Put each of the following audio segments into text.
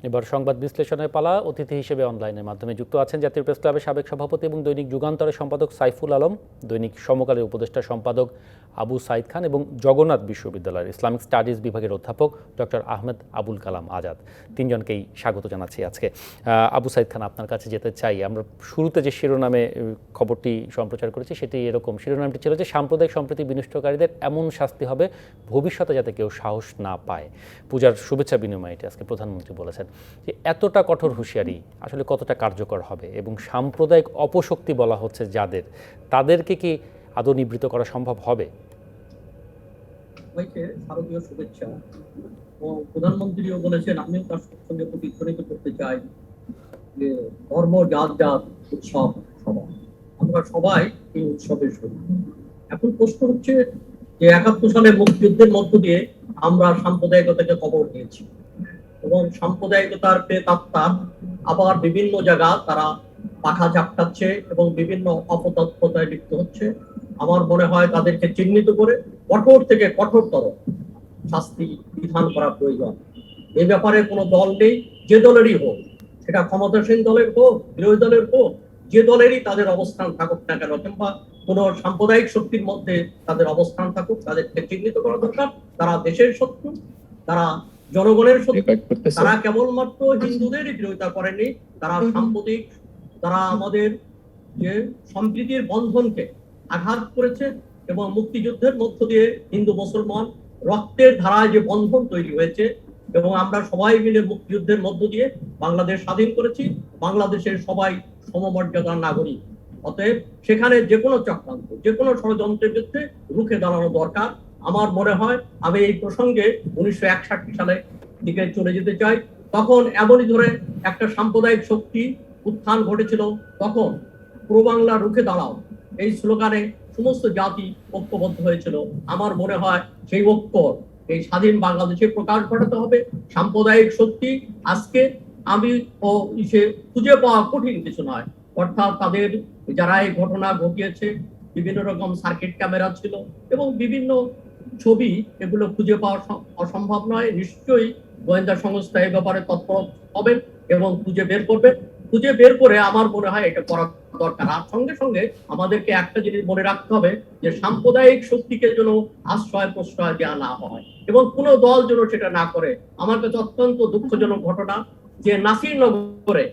এবার সংবাদ বিশ্লেষণের পালা। অতিথি হিসেবে অনলাইনের মাধ্যমে যুক্ত আছেন জাতীয় প্রেস ক্লাবের সাবেক সভাপতি এবং দৈনিক যুগান্তরের সম্পাদক সাইফুল আলম, দৈনিক সমকালের উপদেষ্টা সম্পাদক আবু সাইদ খান এবং জগন্নাথ বিশ্ববিদ্যালয়ের ইসলামিক স্টাডিজ বিভাগের অধ্যাপক ডক্টর আহমেদ আবুল কালাম আজাদ। তিনজনকেই স্বাগত জানাচ্ছি আজকে। আবু সাইদ খান, আপনার কাছে যেতে চাই। আমরা শুরুতে যে শিরোনামে খবরটি সম্প্রচার করেছি সেটি এরকম, শিরোনামটি ছিল যে সাম্প্রদায়িক সম্প্রীতি বিনষ্টকারীদের এমন শাস্তি হবে ভবিষ্যতে যাতে কেউ সাহস না পায়। পূজার শুভেচ্ছা বিনিময়টি আজকে প্রধানমন্ত্রী বলেছেন যে এতটা কঠোর হুঁশিয়ারি আসলে কতটা কার্যকর হবে, এবং সাম্প্রদায়িক অপশক্তি বলা হচ্ছে যাদের, তাদেরকে কি আদৌ নিবৃত্ত করা সম্ভব হবে? শারদীয় শুভেচ্ছা। প্রধানমন্ত্রীও বলেছেন, আমিও তার সঙ্গে প্রতিধ্বনিত করতে চাই যে ধর্ম, জাত জাত, উৎসব সবাই, আমরা সবাই এই উৎসবের শরীর। এখন প্রশ্ন হচ্ছে যে ৭১ সালে মুক্তিযুদ্ধের মধ্য দিয়ে আমরা সাম্প্রদায়িকতাকে কবর দিয়েছি এবং সাম্প্রদায়িকতার প্রেতাত্মা আবার বিভিন্ন জায়গা তারা পাখা ঝাপটাচ্ছে এবং বিভিন্ন অপতৎপরতায় লিপ্ত হচ্ছে। আমার মনে হয় তাদেরকে চিহ্নিত করে কঠোর থেকে কঠোরতর শাস্তি বিধান করা প্রয়োজন। এই ব্যাপারে কোনো দল নেই, যে দলেরই হোক, সেটা ক্ষমতাসীন দলের হোক, বিরোধী দলের হোক, যে দলেরই তাদের অবস্থান থাকুক না কেন, কিংবা কোনো সাম্প্রদায়িক শক্তির মধ্যে তাদের অবস্থান থাকুক, তাদেরকে চিহ্নিত করা দরকার। তারা দেশের শত্রু, তারা জনগণের শত্রু, তারা কেবলমাত্র হিন্দুদেরই বিরোধিতা করেনি, তারা সাম্প্রতিক, তারা আমাদের যে সম্প্রীতির বন্ধনকে আঘাত করেছে এবং মুক্তিযুদ্ধের মধ্য দিয়ে হিন্দু মুসলমান রক্তের ধারায় যে বন্ধন তৈরি হয়েছে এবং আমরা সবাই মিলে মুক্তিযুদ্ধের মধ্য দিয়ে বাংলাদেশ স্বাধীন করেছি। বাংলাদেশের সবাই সমমর্যাদার নাগরিক। অতএব সেখানে যে কোনো চক্রান্ত, যে কোনো ষড়যন্ত্রের বিরুদ্ধে রুখে দাঁড়ানো দরকার। আমার মনে হয় আমি এই প্রসঙ্গে ১৯৬১ সালে দিকে চলে যেতে চাই। তখন এমনই ধরে একটা সাম্প্রদায়িক শক্তি উত্থান ঘটেছিল। তখন পুরো বাংলা রুখে দাঁড়াও, এই স্লোগানে সমস্ত জাতি ঐক্যবদ্ধ হয়েছিল। আমার মনে হয় সেই ঐক্য এই স্বাধীন বাংলাদেশে প্রকাশ ঘটাতে হবে। সাম্প্রদায়িক শক্তি আজকে আমি ও খুঁজে পাওয়া কঠিন কিছু নয়। অর্থাৎ তাদের যারা এই ঘটনা ঘটিয়েছে, বিভিন্ন রকম সার্কিট ক্যামেরা ছিল এবং বিভিন্ন ছবি, এগুলো খুঁজে পাওয়া অসম্ভব নয়। নিশ্চয়ই গোয়েন্দা সংস্থা এই ব্যাপারে তৎপর হবেন এবং খুঁজে বের করবেন। খুঁজে বের করে আমার মনে হয় এটা করা দরকার। আর সঙ্গে সঙ্গে আমাদেরকে একটা জিনিস মনে রাখতে হবে যে সাম্প্রদায়িক শক্তিকে যেন আশ্রয় প্রশ্রয় দেওয়া না হয় এবং কোনো দল যেন সেটা না করে। আমার কাছে অত্যন্ত দুঃখজনক ঘটনা যে নাসিরনগরে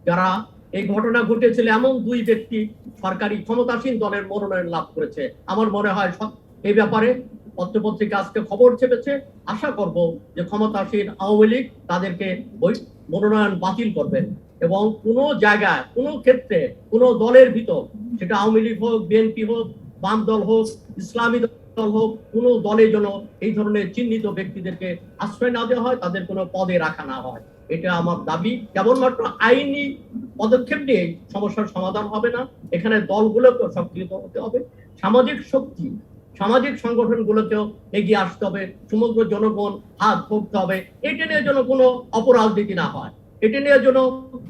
যারা এই ঘটনা ঘটেছিল এমন দুই ব্যক্তি সরকারি ক্ষমতাসীন দলের মনোনয়ন লাভ করেছে। আমার মনে হয় এই ব্যাপারে পত্রপত্রিকা আজকে খবর ছেপেছে। আশা করব যে ক্ষমতাসীন আওয়ামী লীগ তাদেরকে মনোনয়ন বাতিল করবেন এবং কোনো জায়গায়, কোনো ক্ষেত্রে, কোনো দলের ভিতর, সেটা আওয়ামী লীগ হোক, বিএনপি হোক, বাম দল হোক, ইসলামী দল হোক, কোনো দলের জন্য এই ধরনের চিহ্নিত ব্যক্তিদেরকে আশ্রয় না দেওয়া হয়, তাদের কোনো পদে রাখা না হয়। এটা আমার দাবি। কেবলমাত্র আইনি পদক্ষেপ নিয়ে সমস্যার সমাধান হবে না, এখানে দলগুলোকেও সক্রিয় হতে হবে, সামাজিক শক্তি, সামাজিক সংগঠনগুলোকেও এগিয়ে আসতে হবে, সমগ্র জনগণ হাত ধরতে হবে। এটা নিয়ে যেন কোনো অপরাজনীতি না হয়, এটা নিয়ে যেন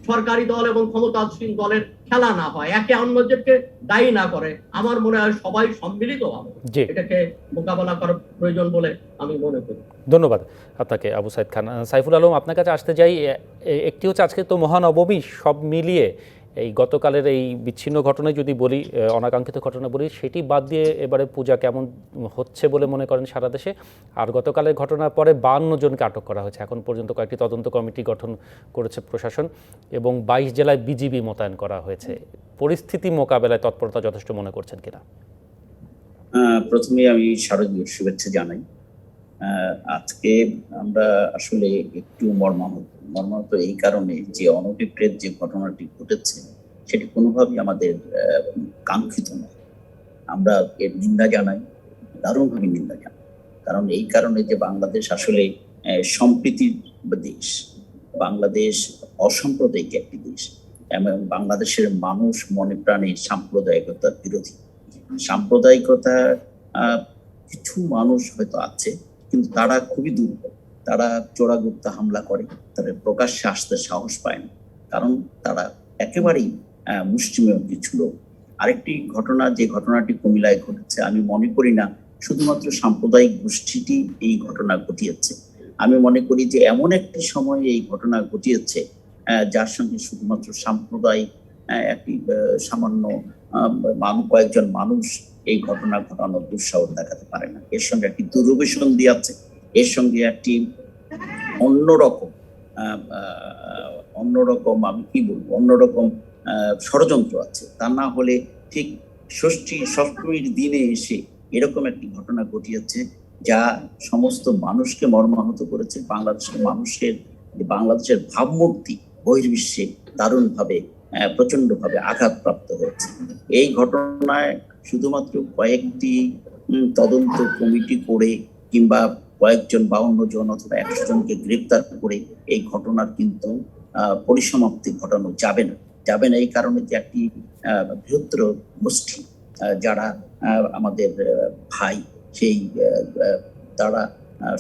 সরকারি দল এবং ক্ষমতাসীন দলের খেলা না হয়, একে অন্যদেরকে দায়ী না করে। আমার মনে হয় সবাই সম্মিলিত হবে এটাকে মোকাবেলা করার প্রয়োজন বলে আমি মনে করি। ধন্যবাদ আপনাকে আবু সাইদ খান। সাইফুল আলম, আপনার কাছে আসতে যাই। একটি হচ্ছে আজকে তো মহানবমী, সব মিলিয়ে এই গতকালের এই বিচ্ছিন্ন ঘটনায় যদি বলি, অনাকাঙ্ক্ষিত ঘটনা বলি, সেটি বাদ দিয়ে এবারে পূজা কেমন হচ্ছে বলে মনে করেন সারা দেশে? আর গতকালের ঘটনার পরে ৫২ জনকে আটক করা হয়েছে, এখন পর্যন্ত কয়েকটি তদন্ত কমিটি গঠন করেছে প্রশাসন এবং ২২ জেলায় বিজিবি মোতায়েন করা হয়েছে। পরিস্থিতি মোকাবেলায় তৎপরতা যথেষ্ট মনে করছেন কিনা? প্রথমে আমি শারদীয় শুভেচ্ছা জানাই। আজকে আমরা আসলে একটু মর্মাহত এই কারণে যে অনভিপ্রেত যে ঘটনাটি ঘটেছে সেটি কোনোভাবেই আমাদের কাঙ্ক্ষিত নয়। আমরা এর নিন্দা জানাই, দারুণভাবে নিন্দা জানাই। কারণ এই কারণে যে বাংলাদেশ আসলে সম্প্রীতির দেশ, বাংলাদেশ অসাম্প্রদায়িক একটি দেশ এবং বাংলাদেশের মানুষ মনে প্রাণে সাম্প্রদায়িকতার বিরোধী। সাম্প্রদায়িকতা কিছু মানুষ হয়তো আছে, কিন্তু তারা খুবই দুর্বল, তারা চোরাগুপ্তা হামলা করে, তারা প্রকাশ্যে আসতে সাহস পায় না, কারণ তারা একেবারেই মুষ্টিমেয় কিছু লোক। আরেকটি ঘটনা, যে ঘটনাটি কুমিল্লায় ঘটেছে, আমি মনে করি না শুধুমাত্র সাম্প্রদায়িক গোষ্ঠীটি এই ঘটনা ঘটিয়েছে। আমি মনে করি যে এমন একটি সময়ে এই ঘটনা ঘটিয়েছে যার সঙ্গে শুধুমাত্র সাম্প্রদায়িক একটি সামান্য কয়েকজন মানুষ এই ঘটনা ঘটানোর দুঃসাহস দেখাতে পারে না। এর সঙ্গে একটি দুরভিসন্ধি আছে, এর সঙ্গে একটি অন্যরকম আমি কি বলবো অন্যরকম ষড়যন্ত্র আছে। তা না হলে ঠিক ষষ্ঠী সপ্তমীর দিনে এসে এরকম একটি ঘটনা ঘটিয়েছে যা সমস্ত মানুষকে মর্মাহত করেছে। বাংলাদেশের ভাবমূর্তি বহির্বিশ্বে দারুণভাবে প্রচন্ডভাবে আঘাতপ্রাপ্ত হয়েছে। এই ঘটনায় শুধুমাত্র কয়েকটি তদন্ত কমিটি করে কিংবা কয়েকজন 52 জন অথবা 100 জনকে গ্রেপ্তার করে এই ঘটনার কিন্তু পরিসমাপ্তি ঘটানো যাবে না। এই কারণে যে একটি বৃহত্তর গোষ্ঠী যারা আমাদের ভাই, সেই তারা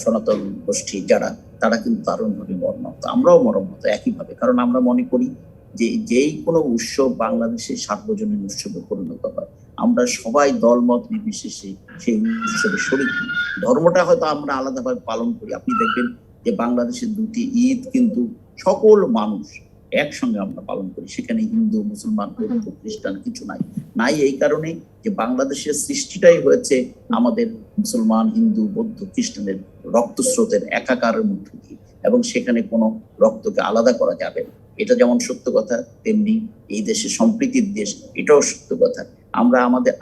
সনাতন গোষ্ঠী তারা কিন্তু দারুণভাবে মর্মাহত, আমরাও মর্মাহত একইভাবে। কারণ আমরা মনে করি যে যেই কোনো উৎসব বাংলাদেশে সার্বজনীন উৎসবে পরিণত হয়, আমরা সবাই দলমত নির্বিশেষে সেই উৎসবে শরীক। ধর্মটা হয়তো আমরা আলাদাভাবে পালন করি। আপনি দেখবেন যে বাংলাদেশের 2টি ঈদ কিন্তু সকল মানুষ একসঙ্গে আমরা পালন করি, সেখানে হিন্দু, মুসলমান, বৌদ্ধ, খ্রিস্টান কিছু নাই। এই কারণে যে বাংলাদেশের সৃষ্টিটাই হয়েছে আমাদের মুসলমান, হিন্দু, বৌদ্ধ, খ্রিস্টানের রক্তস্রোতের একাকারের মধ্যে দিয়ে, এবং সেখানে কোনো রক্তকে আলাদা করা যাবে না। এটা যেমন সত্য কথা, তেমনি এই দেশে সম্প্রীতির দেশ, এটাও সত্য কথা।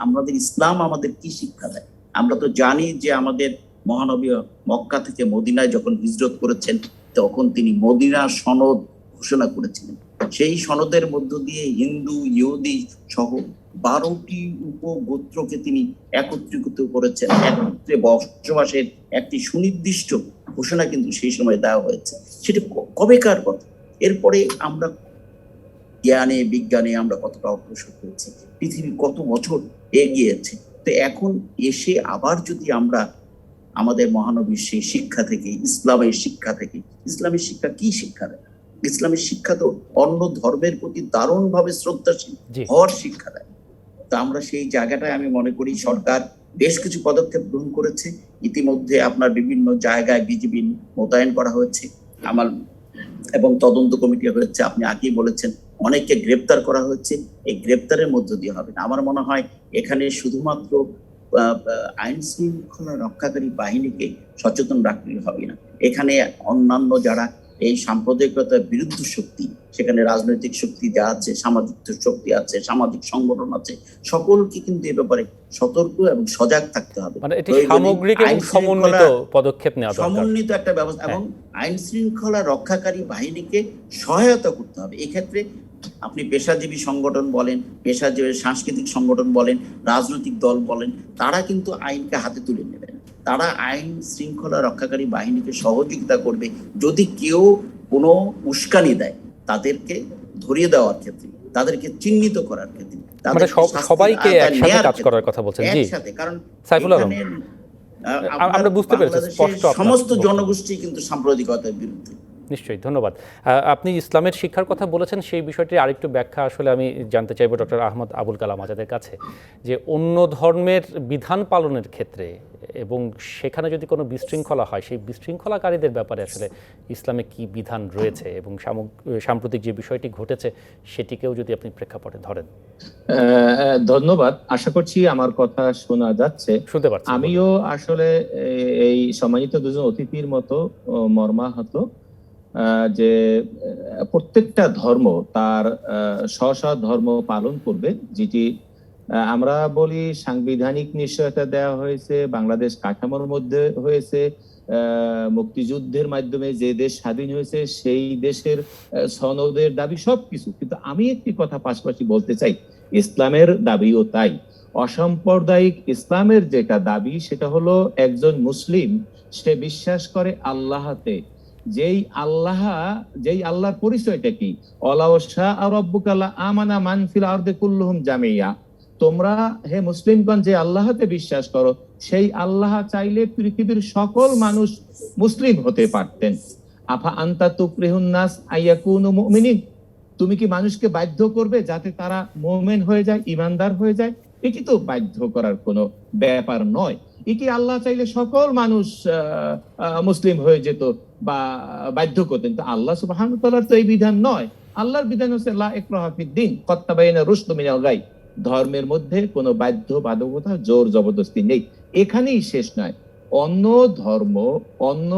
আমাদের ইসলাম আমাদের কি শিক্ষা দেয়? আমরা তো জানি যে আমাদের মহানবী মক্কা থেকে মদিনায় যখন হিজরত করেছেন, তখন তিনি মদিনা সনদ ঘোষণা করেছিলেন। সেই সনদের মধ্য দিয়ে হিন্দু, ইহুদি সহ 12টি উপগোত্রকে তিনি একত্রীকৃত করেছেন, একত্রে বসবাসের একটি সুনির্দিষ্ট ঘোষণা কিন্তু সেই সময় দেওয়া হয়েছে। সেটা কবেকার কথা। এরপরে আমরা জ্ঞানে বিজ্ঞানে আমরা কতটা অগ্রসর হয়েছি, পৃথিবী কত বছর এগিয়েছে। তো এখন এসে আবার যদি আমরা আমাদের মহানবীর সেই শিক্ষা থেকে, ইসলামের শিক্ষা কি শিক্ষা দেয়? ইসলামের শিক্ষা তো অন্য ধর্মের প্রতি দারুণভাবে শ্রদ্ধাশীল হওয়ার শিক্ষা দেয়। তা আমরা সেই জায়গাটায় আমি মনে করি সরকার বেশ কিছু পদক্ষেপ গ্রহণ করেছে। ইতিমধ্যে আপনার বিভিন্ন জায়গায় বিজিবি মোতায়েন করা হয়েছে এবং তদন্ত কমিটি হয়েছে। আপনি আগেই বলেছেন অনেককে গ্রেপ্তার করা হয়েছে। এই গ্রেপ্তারের মধ্য দিয়ে হবে না। আমার মনে হয় এখানে শুধুমাত্র আইন শৃঙ্খলা রক্ষাকারী বাহিনীকে সচেতন রাখলে হবে না। এখানে অন্যান্য যারা এই সাম্প্রদায়িকতার বিরুদ্ধ শক্তি, সেখানে রাজনৈতিক শক্তি যা আছে, সামাজিক শক্তি আছে, সামাজিক সংগঠন আছে, সকলকে কিন্তু এ ব্যাপারে সতর্ক এবং সজাগ থাকতে হবে। মানে এটি সামগ্রিক এবং সমন্বিত পদক্ষেপ নেওয়া দরকার, সমন্বিত একটা ব্যবস্থা, এবং আইন শৃঙ্খলা রক্ষাকারী বাহিনীকে সহায়তা করতে হবে। এক্ষেত্রে আপনি পেশাজীবী সংগঠন বলেন, পেশাজীবী সাংস্কৃতিক সংগঠন বলেন, রাজনৈতিক দল বলেন, তারা কিন্তু আইনকে হাতে তুলে নেবে না। তারা আইন শৃঙ্খলা রক্ষাকারী বাহিনীকে সহযোগিতা করবে। যদি কেউ কোনো উস্কানি দেয়, তাদেরকে ধরিয়ে দেওয়ার ক্ষেত্রে, তাদেরকে চিহ্নিত করার ক্ষেত্রে, সবাইকে একসাথে কাজ করার কথা বলছেন। জি, কারণ সাইফুল আলম, আমরা বুঝতে পেরেছি স্পষ্ট, সমস্ত জনগোষ্ঠী কিন্তু সাম্প্রদায়িকতার বিরুদ্ধে। নিশ্চয়ই, ধন্যবাদ। আপনি ইসলামের শিক্ষার কথা বলেছেন, সেই বিষয়টি আরেকটু ব্যাখ্যা আসলে আমি জানতে চাইব ডক্টর আহমদ আবুল কালাম আজাদের কাছে, যে অন্য ধর্মের বিধান পালনের ক্ষেত্রে এবং সেখানে যদি কোনো বিশৃঙ্খলা হয়, সেই বিশৃঙ্খলাকারীদের ব্যাপারে আসলে ইসলামে কি বিধান রয়েছে এবং সাম্প্রতিক যে বিষয়টি ঘটেছে সেটিকেও যদি আপনি প্রেক্ষাপটে ধরেন। ধন্যবাদ। আশা করছি আমার কথা শোনা যাচ্ছে, শুনতে পাচ্ছি। আমিও আসলে এই সম্মানিত দুজন অতিথির মতো মর্মাহত যে প্রত্যেকটা ধর্ম তার স্ব ধর্ম পালন করবে, যেটি আমরা বলি সাংবিধানিক নিশ্চয়তা দেওয়া হয়েছে, বাংলাদেশ কাঠামোর মধ্যে হয়েছে, মুক্তিযুদ্ধের মাধ্যমে যে দেশ স্বাধীন হয়েছে সেই দেশের সনদের দাবি সবকিছু। কিন্তু আমি একটি কথা পাশাপাশি বলতে চাই, ইসলামের দাবিও তাই। অসাম্প্রদায়িক ইসলামের যেটা দাবি, সেটা হলো একজন মুসলিম সে বিশ্বাস করে আল্লাহতে, যেই আল্লাহর পরিচয়টা কি? আমানা মান ফিল আরদি কুল্লুহুম জামিয়া। তোমরা হে মুসলিমগণ যে আল্লাহতে বিশ্বাস করো, সেই আল্লাহ চাইলে পৃথিবীর সকল মানুষ মুসলিম হতে পারতেন। আফা আনতা তুকরিহুন নাস আইয়াকুনু মুমিনিন, তুমি কি মানুষকে বাধ্য করবে যাতে তারা মুমিন হয়ে যায়, ঈমানদার হয়ে যায়? এটি তো বাধ্য করার কোনো ব্যাপার নয়। এটি আল্লাহ চাইলে সকল মানুষ মুসলিম হয়ে যেত বা বাধ্য করতেন, তো আল্লাহ সুবহানাহু ওয়া তাআলার তো এই বিধান নয়। আল্লাহর বিধান হচ্ছে লা ইকরাহা ফিদ-দীন ক্বাদ তাবায়ানা রুশদু মিনাল গাই। ধর্মের মধ্যে কোনো বাধ্য বাধকতা, জোর জবরদস্তি নেই। এখানেই শেষ নয়, অন্য ধর্ম, অন্য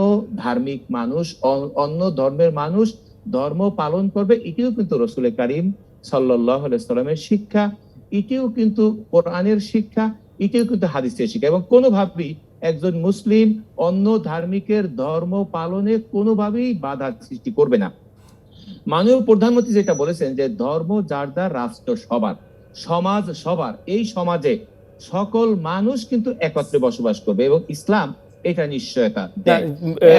ধার্মিক মানুষ, অন্য ধর্মের মানুষ ধর্ম পালন করবে, এটিও কিন্তু রাসূল কারীম সাল্লাল্লাহু আলাইহি ওয়াসাল্লামের শিক্ষা, এটিও কিন্তু কোরআনের শিক্ষা, এটিও কিন্তু হাদিসের শিক্ষা। এবং কোনোভাবেই একজন মুসলিম অন্য ধার্মিকের ধর্ম পালনে কোনোভাবেই বাধা সৃষ্টি করবে না। মাননীয় প্রধানমন্ত্রী যেটা বলেছেন যে ধর্ম যার যার, রাষ্ট্র সবার, সমাজ সবার, এই সমাজে সকল মানুষ কিন্তু একত্রে বসবাস করবে এবং ইসলাম এটা নিশ্চয়তা দেয়।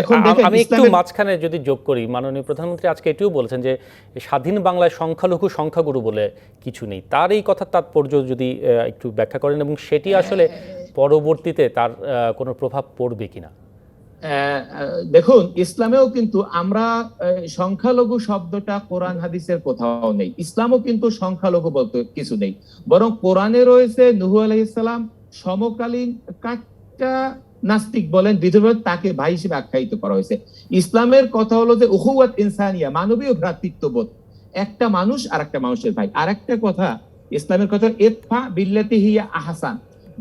এখন আমি একটু মাঝখানে যদি যোগ করি, মাননীয় প্রধানমন্ত্রী আজকে এটিও বলেছেন যে স্বাধীন বাংলায় সংখ্যালঘু সংখ্যাগুরু বলে কিছু নেই। তার এই কথার তাৎপর্য যদি একটু ব্যাখ্যা করেন এবং সেটি আসলে পরবর্তীতে তার কোনো প্রভাব পড়বে কিনা। দেখুন, ইসলামেও কিন্তু আমরা সংখ্যালঘু শব্দটা কোরআন হাদিসের কোথাও নেই। ইসলামও কিন্তু সংখ্যালঘু বলতে কিছু নেই, বরং কোরআনে রয়েছে নূহ আলাইহিস সালাম সমকালীন কাটটা নাস্তিক বলেন বিধর্মী, তাকে ভাই হিসেবে আখ্যায়িত করা হয়েছে। ইসলামের কথা হলো যে উখুওয়াত ইনসানিয়া, মানবীয় ভ্রাতৃত্ববোধ, একটা মানুষ আর একটা মানুষের ভাই। আর একটা কথা ইসলামের কথা, ইদফা বিল্লাতি হিয়া আহসান,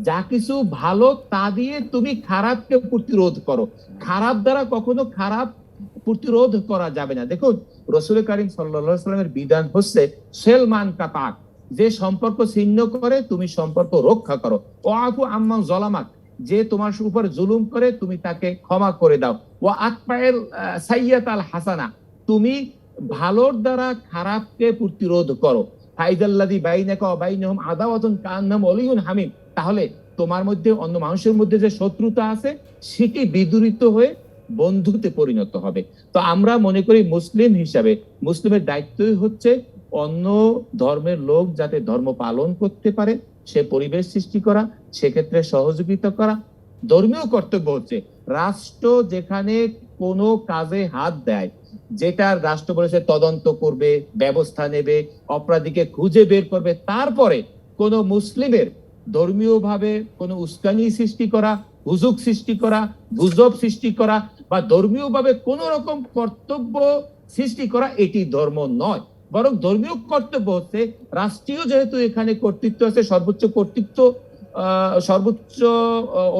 যা কিছু ভালো তা দিয়ে তুমি খারাপকে প্রতিরোধ করো, খারাপ দ্বারা কখনো খারাপ প্রতিরোধ করা যাবে না। দেখুন, রাসূল কারীম সাল্লাল্লাহু আলাইহি ওয়াসাল্লামের বিধান হচ্ছে সেলমান কাতাক, যে সম্পর্ক ছিন্ন করে তুমি সম্পর্ক রক্ষা করো। ওয়াফু আম্মান যালামাক, যে তোমার উপর জুলুম করে তুমি তাকে ক্ষমা করে দাও। ওয়া আতফাইল সাইয়্যাতাল হাসানা, তুমি ভালোর দ্বারা খারাপকে প্রতিরোধ করো। ফাইদাল্লাযী বাইনাকা ওয়া বাইনাহুম আদাওয়াতুন কান্নাম ওয়ালিয়ুন হামিম, তাহলে তোমার মধ্যে অন্য মানুষের মধ্যে যে শত্রুতা আছে সেটি বিদূরিত হয়ে বন্ধুতে পরিণত হবে। তো আমরা মনে করি মুসলিম হিসাবে মুসলিমের দায়িত্বই হচ্ছে অন্য ধর্মের লোক যাতে ধর্ম পালন করতে পারে সে পরিবেশ সৃষ্টি করা, সেক্ষেত্রে সহযোগিতা করা। ধর্মীয় কর্তব্য হচ্ছে রাষ্ট্র যেখানে কোনো কাজে হাত দেয়, যেটা রাষ্ট্র বলেছে তদন্ত করবে, ব্যবস্থা নেবে, অপরাধীকে খুঁজে বের করবে, তারপরে কোন মুসলিমের ধর্মীয় ভাবে কোন উস্কানি সৃষ্টি করা, হুজুগ সৃষ্টি করা, গুজব সৃষ্টি করা বা ধর্মীয় ভাবে কোন রকম কর্তব্য সৃষ্টি করা, এটি ধর্ম নয়। বরং ধর্মীয় কর্তব্য হচ্ছে রাষ্ট্রীয়, যেহেতু এখানে কর্তৃত্ব আছে, সর্বোচ্চ কর্তৃত্ব, সর্বোচ্চ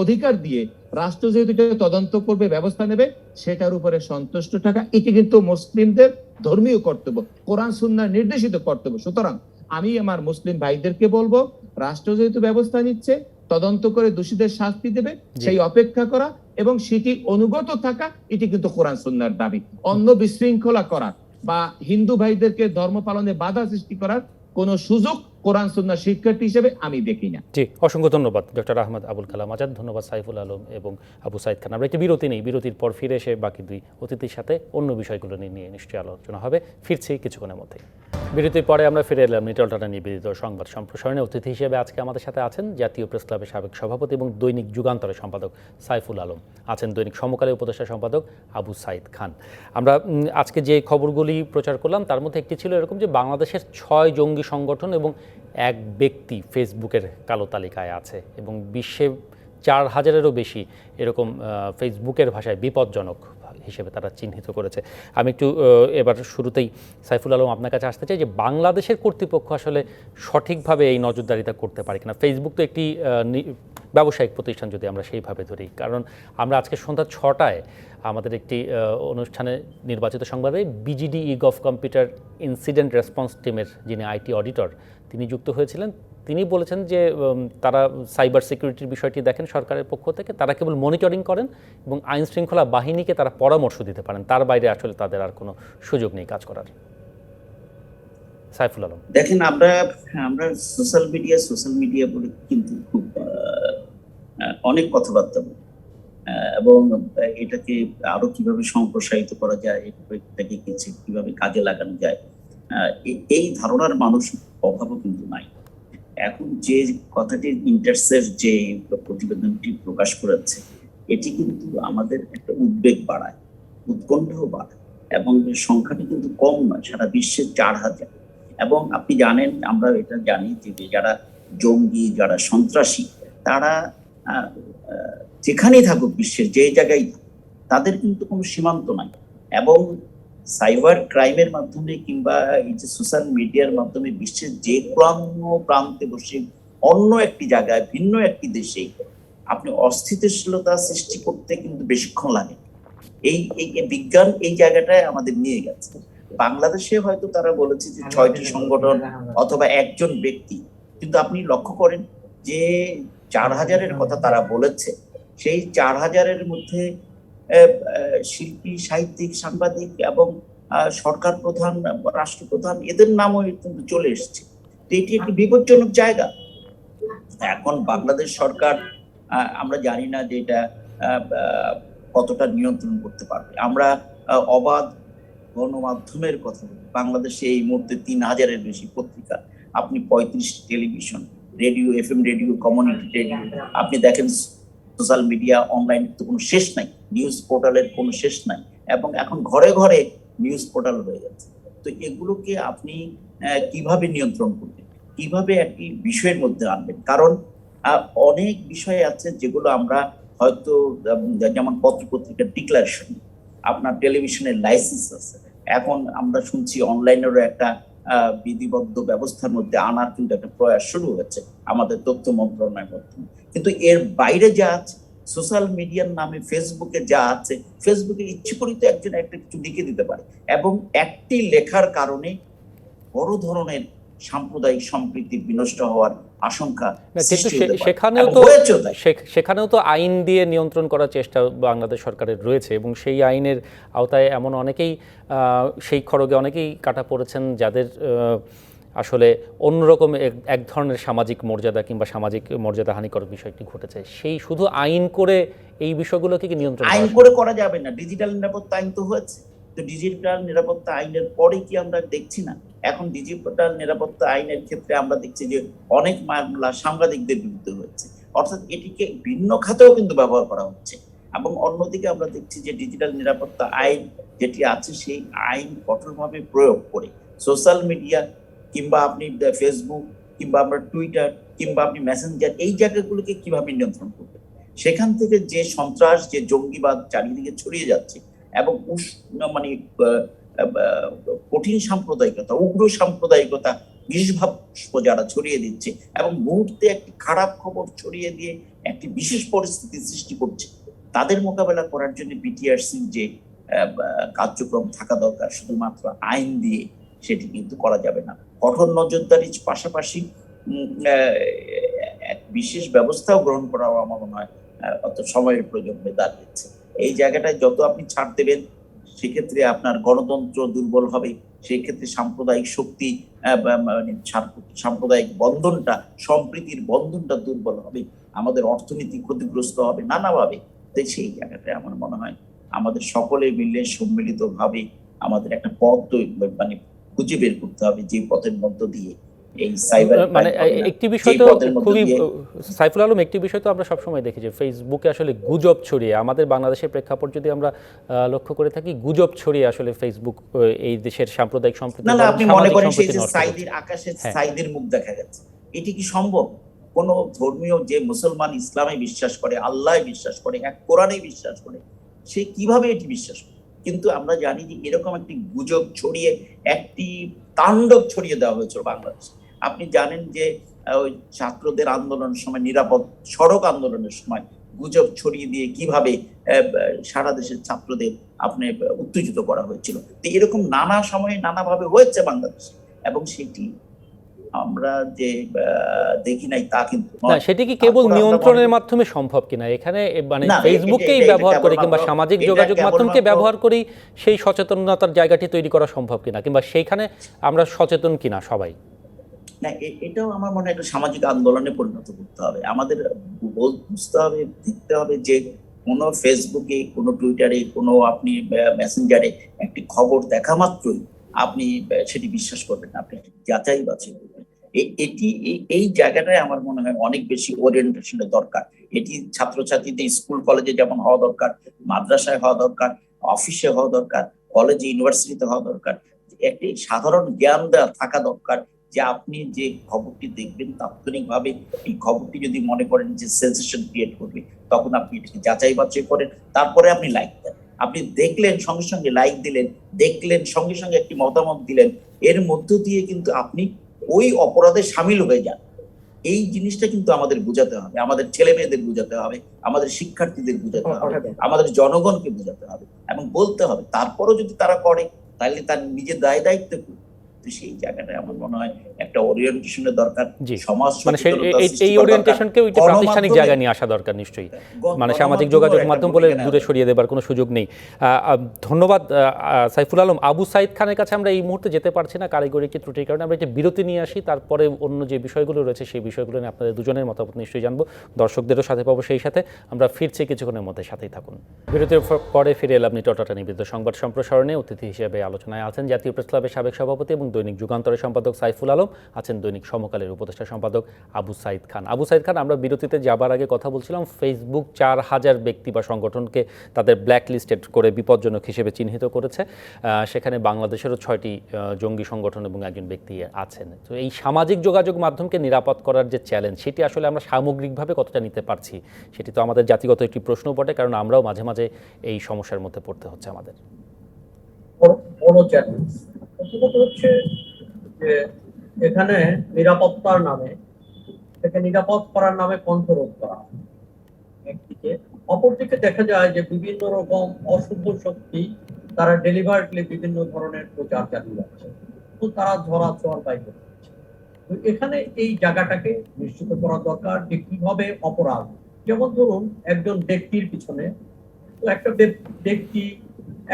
অধিকার দিয়ে রাষ্ট্র যেহেতু তদন্ত করবে, ব্যবস্থা নেবে, সেটার উপরে সন্তুষ্ট থাকা, এটি কিন্তু মুসলিমদের ধর্মীয় কর্তব্য, কোরআন সুন্নাহ নির্দেশিত কর্তব্য। সুতরাং আমি আমার মুসলিম ভাইদেরকে বলবো, রাষ্ট্র যেহেতু ব্যবস্থা নিচ্ছে, তদন্ত করে দোষীদের শাস্তি দেবে, সেই অপেক্ষা করা এবং সেটি অনুগত থাকা, এটি কিন্তু কোরআন সুন্নাহর দাবি। অন্য বিশৃঙ্খলা করা বা হিন্দু ভাইদেরকে ধর্ম পালনে বাধা সৃষ্টি করার কোন সুযোগ কোরআন সুন্নাহ শিক্ষার্থী হিসেবে আমি দেখি না। জি, অসংখ্য ধন্যবাদ ডক্টর আহমদ আবুল কালাম আজাদ, ধন্যবাদ সাইফুল আলম এবং আবু সাইদ খান। আমরা একটি বিরতি নেই, বিরতির পর ফিরে এসে বাকি দুই অতিথির সাথে অন্য বিষয়গুলো নিয়ে নিশ্চয়ই আলোচনা হবে। ফিরছি কিছুক্ষণের মধ্যে। বিরতির পরে আমরা ফিরে এলাম নিটল টাটা নিবেদিত সংবাদ সম্প্রসারণে। অতিথি হিসেবে আজকে আমাদের সাথে আছেন জাতীয় প্রেস ক্লাবের সাবেক সভাপতি এবং দৈনিক যুগান্তরের সম্পাদক সাইফুল আলম, আছেন দৈনিক সমকালের উপদেষ্টা সম্পাদক আবু সাইদ খান। আমরা আজকে যে খবরগুলি প্রচার করলাম তার মধ্যে একটি ছিল এরকম যে বাংলাদেশের 6 জঙ্গি সংগঠন এবং এক ব্যক্তি ফেসবুকের কালো তালিকায় আছে এবং বিশ্বে 4000-এরও বেশি এরকম ফেসবুকের ভাষায় বিপজ্জনক হিসেবে তারা চিহ্নিত করেছে। আমি একটু এবার শুরুতেই সাইফুল আলম আপনার কাছে আসতে চাই যে বাংলাদেশের কর্তৃপক্ষ আসলে সঠিকভাবে এই নজরদারিতা করতে পারে কিনা। ফেসবুক তো একটি ব্যবসায়িক প্রতিষ্ঠান যদি আমরা সেইভাবে ধরি, কারণ আমরা আজকে সন্ধ্যা 6টায় আমাদের একটি অনুষ্ঠানে নির্বাচিত সংবাদে বিজিডি ইগভ কম্পিউটার ইনসিডেন্ট রেসপন্স টিমের যিনি আইটি অডিটর তিনি যুক্ত হয়েছিলেন। তিনি বলেছেন যে তারা সাইবার সিকিউরিটির বিষয়টি দেখেন সরকারের পক্ষ থেকে, তারা কেবল মনিটরিং করেন এবং আইন শৃঙ্খলা বাহিনীকে তারা পরামর্শ দিতে পারেন, তার বাইরে আসলে তাদের আর কোনো সুযোগ নেই কাজ করার। সাইফুল আলম, দেখেন, আমরা সোশ্যাল মিডিয়া বলে কিন্তু খুব অনেক কথাবার্তা বলি এবং এটাকে আরো কিভাবে সম্প্রসারিত করা যায়, এটাকে কিভাবে কাজে লাগানো যায়, এই ধারণার মানুষ অভাবও কিন্তু নাই। এখন যে কথাটি ইন্টারসেপ্ট যে প্রতিবেদনটি প্রকাশ করেছে, এটি কিন্তু আমাদের একটা উদ্বেগ বাড়ায়, উৎকণ্ঠাও বাড়ায় এবং সংখ্যাটি কিন্তু কম নয়, সারা বিশ্বে 4000। এবং আপনি জানেন, আমরা এটা জানি যে যারা জঙ্গি, যারা সন্ত্রাসী, তারা যেখানেই থাকুক, বিশ্বের যে জায়গায় থাকুক, তাদের কিন্তু কোনো সীমান্ত নাই। এবং সাইবার ক্রাইমের মাধ্যমে কিংবা এই যে সোশ্যাল মিডিয়ার মাধ্যমে বিশ্বের যে কোনো প্রান্তে বসে অন্য একটি জায়গায়, ভিন্ন একটি দেশে আপনি অস্থিতিশীলতা সৃষ্টি করতে কিন্তু বেশিক্ষণ লাগে। এই বিজ্ঞান এই জায়গাটায় আমাদের নিয়ে গেছে। বাংলাদেশে হয়তো তারা বলেছে যে 6টি সংগঠন অথবা একজন ব্যক্তি, কিন্তু আপনি লক্ষ্য করেন যে 4000-এর কথা তারা বলেছে, সেই 4000-এর মধ্যে শিল্পী, সাহিত্যিক, সাংবাদিক এবং সরকার প্রধান, রাষ্ট্রপ্রধান, এদের নামও কিন্তু চলে এসছে। তো এটি একটি বিপজ্জনক জায়গা। এখন বাংলাদেশ সরকার, আমরা জানি না যে এটা কতটা নিয়ন্ত্রণ করতে পারবে। আমরা অবাধ গণমাধ্যমের কথা বলি। বাংলাদেশে এই মুহূর্তে 3000-এর বেশি পত্রিকা, আপনি 35 television, radio, FM radio, community radio, আপনি দেখেন সোশ্যাল মিডিয়া, অনলাইন, তো কোনো শেষ নাই। নিউজ পোর্টালের কোনো শেষ নাই, এবং এখন ঘরে ঘরে নিউজ পোর্টাল হয়ে গেছে। তো এগুলোকে আপনি কিভাবে নিয়ন্ত্রণ করবেন, কিভাবে একটি বিষয়ের মধ্যে আনবেন? কারণ অনেক বিষয় আছে যেগুলো আমরা হয়তো, যেমন পত্রিকার ডিক্লারেশন, আপনার টেলিভিশনের লাইসেন্স আছে, এখন আমরা শুনছি অনলাইনেরও একটা বিধিবদ্ধ ব্যবস্থার মধ্যে আনার কিন্তু একটা প্রয়াস শুরু হয়েছে আমাদের তথ্য মন্ত্রণালয়ের মাধ্যমে। কিন্তু এর বাইরে যা আছে, সোশ্যাল মিডিয়ার নামে ফেসবুকে যা আছে, ফেসবুকে ইচ্ছে করিতে একজন একটা কিছু লিখে দিতে পারে, এবং একটি লেখার কারণে বড় ধরনের সাম্প্রদায়িক সম্প্রীতি বিনষ্ট হওয়ার আশঙ্কা। কিন্তু সেখানেও তো আইন দিয়ে নিয়ন্ত্রণ করার চেষ্টা বাংলাদেশ সরকারের রয়েছে, এবং সেই আইনের আওতায় এমন অনেকেই, সেই খড়গে অনেকেই কাটা পড়েছেন যাদের আসলে অন্যরকম এক ধরনের সামাজিক মর্যাদা কিংবা সামাজিক মর্যাদাহানিকর বিষয়টি ঘটেছে। সেই শুধু আইন করে এই বিষয়গুলোকে কি নিয়ন্ত্রণ আইন করে করা যাবে না? ডিজিটাল নিরাপত্তা আইন তো হয়েছে, তো ডিজিটাল নিরাপত্তা আইনের পরে কি আমরা দেখছি না? এখন ডিজিটাল নিরাপত্তা আইনের ক্ষেত্রে আমরা দেখছি যে অনেক মামলা সাংবাদিকদের বিরুদ্ধে হচ্ছে, অর্থাৎ এটিকে ভিন্ন খাতেও কিন্তু ব্যবহার করা হচ্ছে। এবং অন্যদিকে আমরা দেখছি যে ডিজিটাল নিরাপত্তা আইন যেটি আছে, সেই আইন কঠোরভাবে প্রয়োগ করে সোশ্যাল মিডিয়া কিংবা আপনি ফেসবুক কিংবা আমরা টুইটার কিংবা আপনি মেসেঞ্জার, এই জায়গাগুলোকে কিভাবে নিয়ন্ত্রণ করবেন? সেখান থেকে যে সন্ত্রাস, যে জঙ্গিবাদ চারিদিকে ছড়িয়ে যাচ্ছে, এবং মানে কঠিন সাম্প্রদায়িকতা, উগ্র সাম্প্রদায়িকতা, বিষভাব যারা ছড়িয়ে দিচ্ছে, এবং মুহূর্তে একটি খারাপ খবর ছড়িয়ে দিয়ে একটি বিশেষ পরিস্থিতি সৃষ্টি করছে, তাদের মোকাবেলা করার জন্য বিটিআরসি যে কার্যক্রম থাকা দরকার, শুধুমাত্র আইন দিয়ে সেটি কিন্তু করা যাবে না। কঠোর নজরদারির পাশাপাশি এক বিশেষ ব্যবস্থাও গ্রহণ করাও আমার মনে হয় অত সময়ের প্রয়োজন হয়ে দাঁড়িয়েছে। এই জায়গাটায় যত আপনি ছাড় দেবেন, সেক্ষেত্রে আপনার গণতন্ত্র দুর্বল হবে, সেই ক্ষেত্রে সাম্প্রদায়িক শক্তি, সাম্প্রদায়িক বন্ধনটা, সম্প্রীতির বন্ধনটা দুর্বল হবে, আমাদের অর্থনীতি ক্ষতিগ্রস্ত হবে নানাভাবে। তাই সেই জায়গাটায় আমার মনে হয় আমাদের সকলে মিলে সম্মিলিতভাবে আমাদের একটা পথ মানে খুঁজে বের করতে হবে, যে পথের মধ্য দিয়ে এই সাইবার, মানে একটি বিষয় তো খুবই, সাইফুল আলম, একটি বিষয় তো আমরা সবসময় দেখি যে ফেসবুকে আসলে গুজব ছড়িয়ে, আমাদের বাংলাদেশের প্রেক্ষাপট যদি আমরা লক্ষ্য করে থাকি, গুজব ছড়িয়ে আসলে ফেসবুক এই দেশের সাম্প্রদায়িক সম্প্রীতি, না আপনি মনে করেন সেই যে সাইদের আকাশে সাইদের মুখ দেখা গেছে, এটি কি সম্ভব? কোন ধর্মীয় যে মুসলমান ইসলামে বিশ্বাস করে, আল্লাহে বিশ্বাস করে, এক কোরআনে বিশ্বাস করে, সে কিভাবে এটি বিশ্বাস করে? কিন্তু আমরা জানি যে এরকম একটি গুজব ছড়িয়ে, একটি তাণ্ডব ছড়িয়ে দেওয়া হয়েছিল বাংলাদেশে। আপনি জানেন যে ওই ছাত্রদের আন্দোলনের সময়, নিরাপদ সড়ক আন্দোলনের সময় গুজব ছড়িয়ে দিয়ে কিভাবে সারা দেশের ছাত্রদের আপনি উত্তেজিত করা হয়েছিল। তো এরকম নানা সময়ে নানাভাবে হয়েছে বাংলাদেশে, এবং সেটি আমরা যে দেখি নাই তা কিন্তু না। সেটি কি কেবল নিয়ন্ত্রণের মাধ্যমে সম্ভব কিনা? এখানে মানে ফেসবুককেই ব্যবহার করে কিংবা সামাজিক যোগাযোগ মাধ্যমকে ব্যবহার করেই সেই সচেতনতার জায়গাটি তৈরি করা সম্ভব কিনা, কিংবা সেইখানে আমরা সচেতন কিনা সবাই? না, এটাও আমার মনে হয় একটা সামাজিক আন্দোলনে পরিণত করতে হবে। আমাদের বুঝতে হবে, দেখতে হবে যে কোনো ফেসবুকে, কোনো টুইটারে, কোনো আপনি মেসেঞ্জারে একটি খবর দেখা মাত্রই আপনি সেটি বিশ্বাস করবেন না, আপনি যাচাই বাছাই করবেন। এটি এই জায়গাটায় আমার মনে হয় অনেক বেশি ওরিয়েন্টেশনের দরকার। এটি ছাত্রছাত্রীদের স্কুল কলেজে যেমন হওয়া দরকার, মাদ্রাসায় হওয়া দরকার, অফিসে হওয়া দরকার, কলেজে ইউনিভার্সিটিতে হওয়া দরকার। একটি সাধারণ জ্ঞান দেওয়া থাকা দরকার যে আপনি যে খবরটি দেখবেন তাৎক্ষণিকভাবে এই খবরটি যদি মনে করেন যে সেন্সেশন ক্রিয়েট করবে, তখন আপনি এটাকে যাচাই বাছাই করেন, তারপরে আপনি লাইক দেন। আপনি দেখলেন সঙ্গে সঙ্গে লাইক দিলেন, দেখলেন সঙ্গে সঙ্গে একটি মতামত দিলেন, এর মধ্য দিয়ে কিন্তু আপনি ওই অপরাধে সামিল হয়ে যান। এই জিনিসটা কিন্তু আমাদের বোঝাতে হবে, আমাদের ছেলে মেয়েদের বোঝাতে হবে, আমাদের শিক্ষার্থীদের বোঝাতে হবে, আমাদের জনগণকে বোঝাতে হবে এবং বলতে হবে। তারপরও যদি তারা করে তাহলে তার নিজের দায় দায়িত্ব কি? তো সেই জায়গাটায় আমার মনে হয় একটা ওরিয়েন্টেশনের দরকার, সমাজ মানে সচেতনতা এই সৃষ্টি করা দরকার। ওরিয়েন্টেশনকে ওই যে প্রাতিষ্ঠানিক জায়গায় নিয়ে আসা দরকার নিশ্চয়ই। মানে সামাজিক যোগাযোগ মাধ্যম বলে দূরে সরিয়ে দেবার কোনো সুযোগ নেই। ধন্যবাদ সাইফুল আলম। আবু সাইদ খানের কাছে আমরা এই মুহূর্তে যেতে পারছি না কারিগরি একটি ত্রুটির কারণে। আমরা যে বিরতি নিয়ে আসি, তারপরে অন্য যে বিষয়গুলো রয়েছে সেই বিষয়গুলো নিয়ে আপনাদের দুজনের মতামত নিশ্চয়ই জানবো, দর্শকদেরও সাথে পাবো। সেই সাথে আমরা ফিরছি কিছুক্ষণের মধ্যে, সাথেই থাকুন। বিরতির পরে ফিরে এলাম নিটটা নিবেদিত সংবাদ সম্প্রসারণে। অতিথি হিসেবে আলোচনায় আছেন জাতীয় প্রেস ক্লাবের সাবেক সভাপতি এবং দৈনিক যুগান্তরের সম্পাদক সাইফুল আলম, আছেন দৈনিক সমকালের উপদেষ্টা সম্পাদক আবু সাইদ খান। আবু সাইদ খান, আমরা বিরতিতে যাবার আগে কথা বলছিলাম ফেসবুক 4000 ব্যক্তি বা সংগঠনকে তাদের ব্ল্যাক লিস্টেড করে বিপজ্জনক হিসেবে চিহ্নিত করেছে। সেখানে বাংলাদেশেরও 6টি জঙ্গি সংগঠন এবং একজন ব্যক্তি আছেন। তো এই সামাজিক যোগাযোগ মাধ্যমকে নিরাপদ করার যে চ্যালেঞ্জ, সেটি আসলে আমরা সামগ্রিকভাবে কতটা নিতে পারছি, সেটি তো আমাদের জাতিগত একটি প্রশ্ন বটে, কারণ আমরাও মাঝে মাঝে এই সমস্যার মধ্যে পড়তে হচ্ছে আমাদের। বড় চ্যালেঞ্জ প্রথমত হচ্ছে যে এখানে নিরাপত্তার নামে, একে নিরাপদ করার নামে কণ্ঠরোধ করা একদিকে, অপরদিকে দেখা যায় যে বিভিন্ন রকম অশুভ শক্তি তারা ডেলিভারেটলি বিভিন্ন ধরনের প্রচার চালিয়ে যাচ্ছে এবং তারা ধরা ছোঁয়ার বাইরে যাচ্ছে। তো এখানে এই জায়গাটাকে নিশ্চিত করা দরকার যে কিভাবে অপরাধ, যেমন ধরুন একজন ব্যক্তির পিছনে, তো একটা ব্যক্তি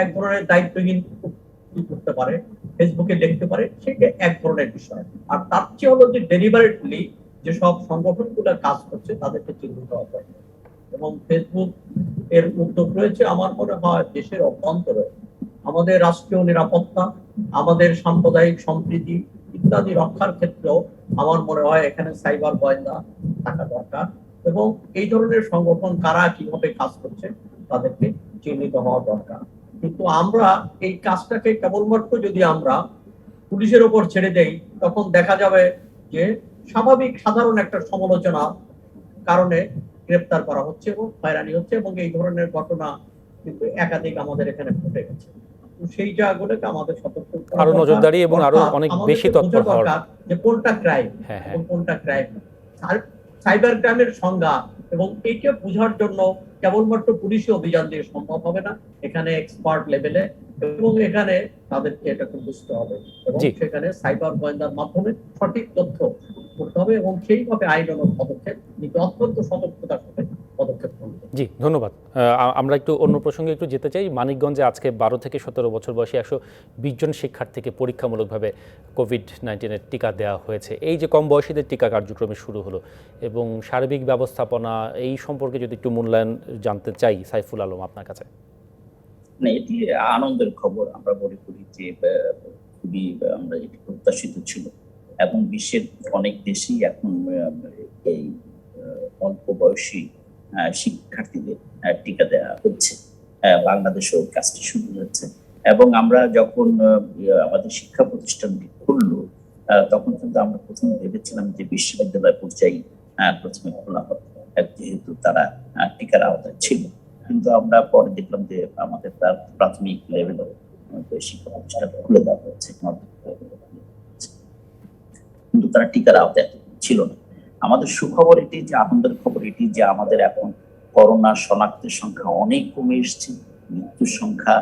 এক ধরনের দায়িত্বহীন করতে পারে, ফেসবুকে লিখতে পারে, সেটা এক ধরনের বিষয়। আর তার চেয়ে হলো যে ডেলিভারেটলি যেসব সংগঠনগুলো কাজ করছে তাদেরকে চিহ্নিত হওয়া দরকার। এবং ফেসবুক এর উদ্যোগ রয়েছে আমার মনে হয় দেশের অভ্যন্তরে আমাদের রাষ্ট্রীয় নিরাপত্তা, আমাদের সাম্প্রদায়িক সম্প্রীতি ইত্যাদি রক্ষার ক্ষেত্রেও আমার মনে হয় এখানে সাইবার গোয়েন্দা থাকা দরকার এবং এই ধরনের সংগঠন কারা কিভাবে কাজ করছে তাদেরকে চিহ্নিত হওয়া দরকার। কিন্তু আমরা এই কাজটাকে কেবলমাত্র যদি আমরা পুলিশের ওপর ছেড়ে দেই, তখন দেখা যাবে যে স্বাভাবিক সাধারণ একটা সমালোচনা কারণে গ্রেপ্তার করা হচ্ছে এবং হয়রানি হচ্ছে এবং এই ধরনের ঘটনা কিন্তু একাধিক আমাদের এখানে ঘটে গেছে। সেই জায়গাগুলোকে আমাদের সতর্ক আরো নজরদারি এবং আরো অনেক বেশি তৎপর হওয়ার দরকার যে কোনটা ক্রাইম এবং কোনটা ক্রাইম না। সাইবার ক্রাইমের সংজ্ঞা এবং এইটা বোঝার জন্য কেবলমাত্র পুলিশি অভিযান দিয়ে সম্ভব হবে না, এখানে এক্সপার্ট লেভেলে এবং এখানে তাদেরকে এটাকে বুঝতে হবে এবং সেখানে সাইবার গোয়েন্দার মাধ্যমে সঠিক তথ্য করতে হবে এবং সেইভাবে আইনানুগ পদক্ষেপ নিতে অত্যন্ত সতর্কতার সাথে পদক্ষেপ করতে। জি, ধন্যবাদ। আমরা একটু অন্য প্রসঙ্গে একটু যেতে চাই। মানিকগঞ্জে আজকে 12 থেকে 17 বছর বয়সী 120 জন শিক্ষার্থীকে পরীক্ষামূলকভাবে কোভিড-19 টিকা দেওয়া হয়েছে। এই যে কম বয়সীদের টিকা কার্যক্রমে শুরু হলো এবং সার্বিক ব্যবস্থাপনা, এই সম্পর্কে যদি একটু মূল্যায়ন জানতে চাই সাইফুল আলম আপনার কাছে। না, এটি আনন্দের খবর। আমরা মনে করি যে খুবই আমরা এটি প্রত্যাশিত ছিল এবং বিশ্বের অনেক দেশেই এখন এই অল্প বয়সী শিক্ষার্থীদের টিকা দেওয়া হচ্ছে। বাংলাদেশেও কাজটি শুরু হয়েছে এবং আমরা যখন আমাদের শিক্ষা প্রতিষ্ঠানটি খুললো তখন কিন্তু আমরা প্রথমে ভেবেছিলাম যে বিশ্ববিদ্যালয় পর্যায়ে প্রথমে খোলা হবে, যেহেতু তারা টিকার আওতায় ছিল। কিন্তু আমরা পরে দেখলাম যে আমাদের প্রাথমিক লেভেলে শিক্ষা প্রতিষ্ঠান খুলে দেওয়া হয়েছে, কিন্তু তারা টিকার আওতায় ছিল না। আমাদের সুখবর এটি, যে আনন্দের খবর এটি যে আমাদের এখন করোনা শনাক্তের সংখ্যা অনেক কমে এসছে, মৃত্যুর সংখ্যা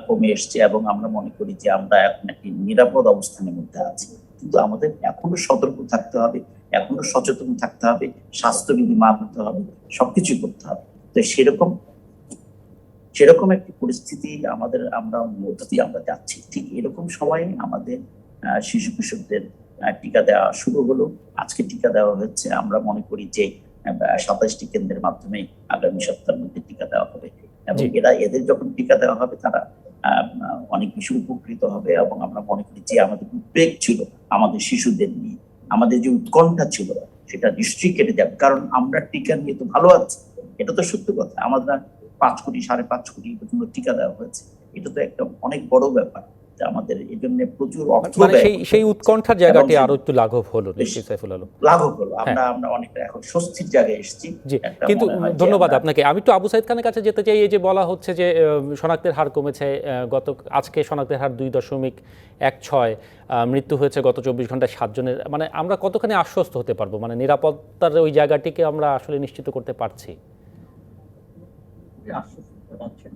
কমে এসছে এবং আমরা মনে করি যে আমরা এখন একটি নিরাপদ অবস্থানের মধ্যে আছি। কিন্তু আমাদের এখনো সতর্ক থাকতে হবে, এখনো সচেতন থাকতে হবে, স্বাস্থ্যবিধি মানতে হবে, সবকিছু করতে হবে। তো সেরকম একটি পরিস্থিতি আমরা মধ্য দিয়ে আমরা যাচ্ছি। ঠিক এরকম সময়ে আমাদের শিশু কিশোরদের টিকা দেওয়া শুরু হলো। আজকে টিকা দেওয়া হচ্ছে। আমরা মনে করি যে 27টি কেন্দ্রের মাধ্যমে আগামী সপ্তাহের মধ্যে টিকা দেওয়া হবে এবং এদের যখন টিকা দেওয়া হবে তারা অনেক বেশি উপকৃত হবে এবং আমরা মনে করি যে আমাদের উদ্বেগ ছিল আমাদের শিশুদের নিয়ে, আমাদের যে উৎকণ্ঠা ছিল সেটা নিশ্চয়ই কেটে যাবে, কারণ আমরা টিকা নিয়ে তো ভালো আছি। এটা তো সত্য কথা। আমাদের 5 কোটি 5.5 কোটি পর্যন্ত টিকা দেওয়া হয়েছে। এটা তো একটা অনেক বড় ব্যাপার আমাদের এই জন্য প্রচুর অর্থ মানে ব্যয় সেই করতে সেই হচ্ছে। উৎকণ্ঠার জায়গাটি এবং আরো একটু লাঘব হলো বেশ নিশ্চয়ই সাইফুল আলম। লাঘব হলো, আমরা অনেকটা এখন স্বস্তির জায়গায় এসেছি। জি, একটা কিন্তু মনে হয় যে ধন্যবাদ আমরা- আপনাকে। আমি একটু আবু সাইদ খানের কাছে যেতে চাই। এই যে বলা হচ্ছে যে শনাক্তের হার কমেছে, আজকে শনাক্তের হার 2.16, মৃত্যু হয়েছে গত 24 ঘন্টায় 7 জনের। মানে আমরা কতখানি আশ্বস্ত হতে পারবো, মানে নিরাপত্তার ওই জায়গাটিকে আমরা আসলে নিশ্চিত করতে পারছি? আশ্বস্ত করতে পারছেন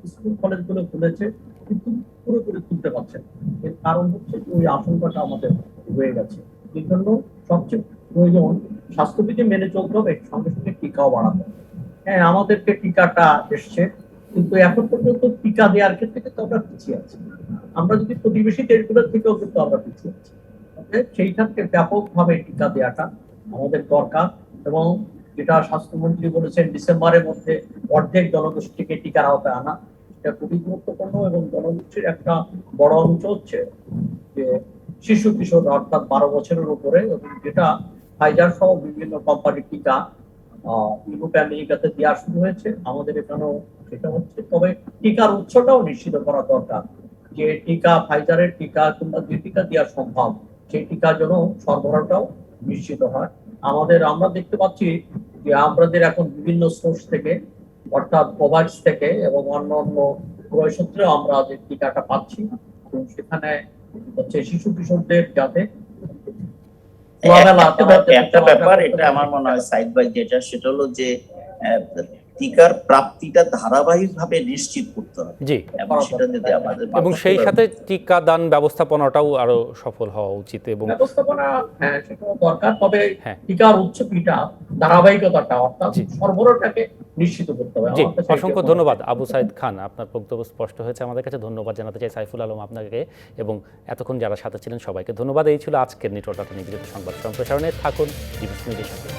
স্কুল কলেজগুলো খুলেছে কিন্তু পুরোপুরি খুলতে পারছে না। এর কারণ হচ্ছে যে ওই আশঙ্কাটা আমাদের রয়ে গেছে। এই জন্য সবচেয়ে প্রয়োজন স্বাস্থ্যবিধি মেনে চলতে হবে, সঙ্গে সঙ্গে টিকাও বাড়াতে হবে। হ্যাঁ, আমাদেরকে টিকাটা এসছে, কিন্তু এখন পর্যন্ত টিকা দেওয়ার ক্ষেত্রে কিন্তু আমরা পিছিয়ে আছি। আমরা যদি প্রতিবেশী দেশগুলোর থেকেও কিন্তু আমরা পিছিয়ে আছি। সেইখানকে ব্যাপকভাবে টিকা দেওয়াটা আমাদের দরকার। এবং যেটা স্বাস্থ্যমন্ত্রী বলেছেন ডিসেম্বরের মধ্যে অর্ধেক জনগোষ্ঠীকে টিকার আওতায় আনা, এটা খুবই গুরুত্বপূর্ণ। এবং জনগোষ্ঠীর একটা বড় অংশ হচ্ছে যে শিশু কিশোর, অর্থাৎ 12 বছরের উপরে, এবং যেটা ফাইজার সহ বিভিন্ন কোম্পানির টিকা ইউরোপ আমেরিকাতে দেওয়া শুরু হয়েছে, আমাদের এখানেও সেটা হচ্ছে। তবে টিকার উৎসটাও নিশ্চিত করা দরকার, যে টিকা ফাইজারের টিকা কিংবা যে টিকা দেওয়া সম্ভব সেই টিকার জন্য সরবরাহটাও নিশ্চিত হয়। আমরা দেখতে পাচ্ছি যে আমাদের এখন বিভিন্ন সোর্স থেকে, অর্থাৎ কোভাক্স থেকে এবং অন্যান্য ক্রয় সূত্রে আমরা যে টিকাটা পাচ্ছি, এবং সেখানে হচ্ছে শিশু কিশোরদের যাতে একটা ব্যাপার, এটা আমার মনে হয় সাইড বাই যেটা, সেটা হলো যে টিকার প্রাপ্তিটা ধারাবাহিকভাবে নিশ্চিত করতে হবে। জি, এবং সেটা যদি আমাদের এবং সেই সাথে টিকাদান ব্যবস্থাপনাটাও আরো সফল হওয়া উচিত। এবং ব্যবস্থাপনা, হ্যাঁ, সেটাও দরকার। তবে হ্যাঁ। টিকার উৎসটিটা ধারাবাহিকতাটা, অর্থাৎ জি। সরবরাহটাকে নিশ্চিত করতে হবে। জি, আমার কাছে অসংখ্য এটা মনে ধন্যবাদ হয়। আবু সাইদ খান। আপনার বক্তব্য স্পষ্ট হয়েছে আমাদের কাছে। ধন্যবাদ জানাতে চাই সাইফুল আলম আপনাকে, এবং এতক্ষণ যারা সাথে ছিলেন সবাইকে ধন্যবাদ। এই ছিল আজকের নেটওয়ার্ক ডাটা নিবেদিত সংবাদ সম্প্রসারণে। থাকুন ডিবিসি নিউজের সাথে।